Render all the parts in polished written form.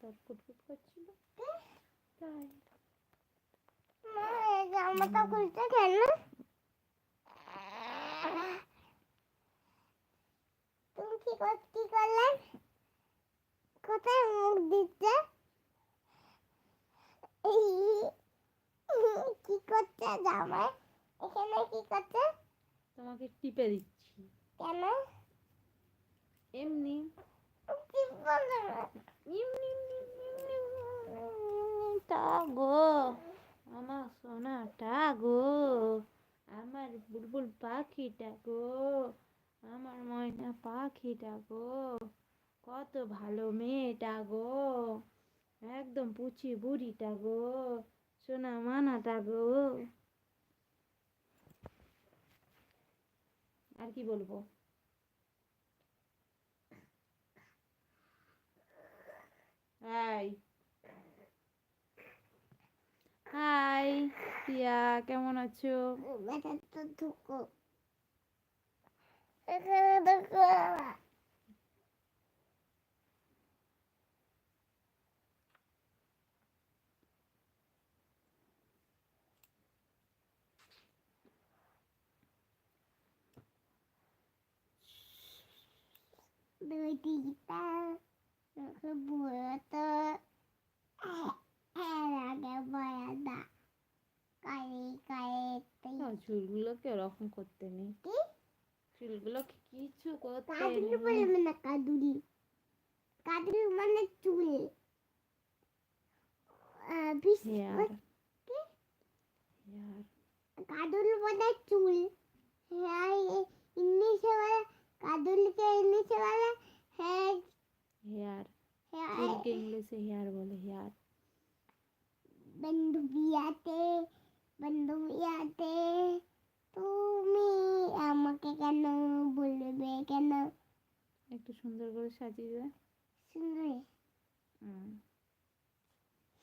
তোর ফুটফুট করছিল তাই জামাটা খুলতে কেন? তুমি কি করলে? কোথায় মুখ দিচ্ছে? কি করছে জামাই? এখানে কি করছে? তোমাকে টিপে দিচ্ছি। কেন? এমনি তা গো, আমার সোনাটা গো, আমার বুলবুল পাখিটা গো, আমার ময়না পাখিটা গো, কত ভালো মেয়েটা গো, একদম পুচি বুড়িটা গো, সোনা মানাটা গো। আর কি বলবো? হাই হাই প্রিয়া, কেমন আছো? তো ঢুকো এখানে ঢুকো। দুইটা বুড়োটা আগে বয়াদা চুলগুলোকে ওরকম করতে নেই, চুলগুলোকে কিছু করতে কাদুলি নেই। বলবে না, কাদুলি কাদুলি মানে চুল। হেয়ার কাদুল মানে চুল। হেয়ার ইংলিশে বলে, কাদুলকে ইংলিশে বলে হেয়ার। হেয়ার চুলকে ইংলিশে হেয়ার বলে। হেয়ার বন্ধু বিয়াতে তুমি আমাকে কেন বলবে কেন? একটু সুন্দর করে সাজিয়ে দেয়। সুন্দর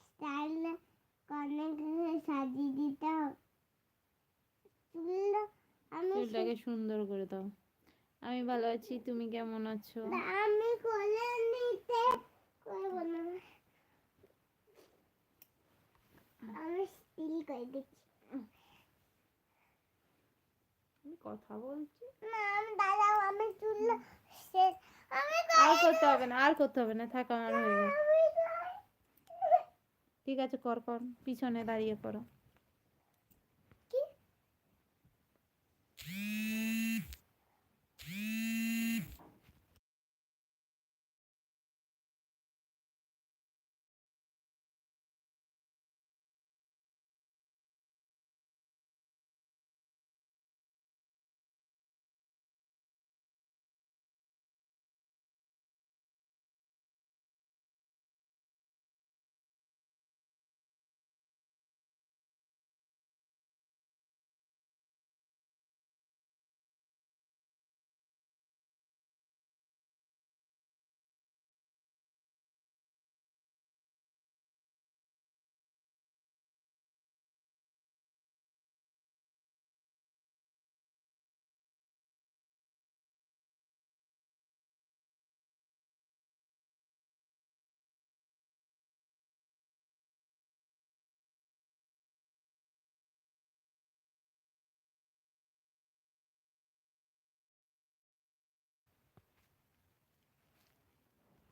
স্টাইল অনেক সাজিয়ে দিতে হবে। চুলটাকে সুন্দর করে দাও। আমি ভালো আছি, তুমি কেমন আছো? আমি কোলে নিতে করব না, আমি স্টিল করে দিচ্ছি। আমি কথা বলছি না আমি দাঁড়াও, আমি চুল শেষ। আর করতে হবে না, আর করতে হবে না, থাক আমার হয়ে গেছে। ঠিক আছে, কর কর, পিছনে দাঁড়িয়ে করো।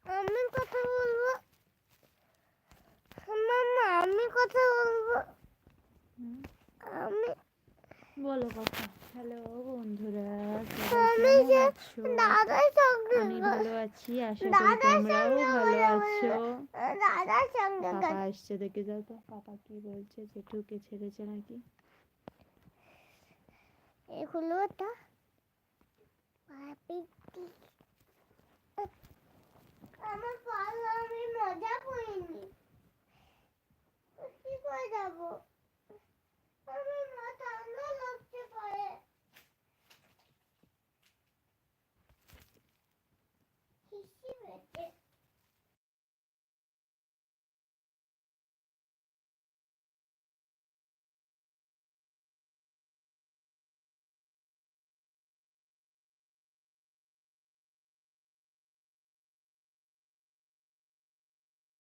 আমি কথা বলবো মাম্মা, আমি কথা বলবো। আমি বলো কথা। হ্যালো বন্ধুরা, আমি কেমন আছো? দাদার সঙ্গে আমি ভালো আছি, আশা করি তোমরাও ভালো আছো। দাদার সঙ্গে পাপা আসছে, দেখে যাও তো পাপা কি বলছে, জেঠুকে ছেড়েছে নাকি। এগুলো তো আমার পাল আমি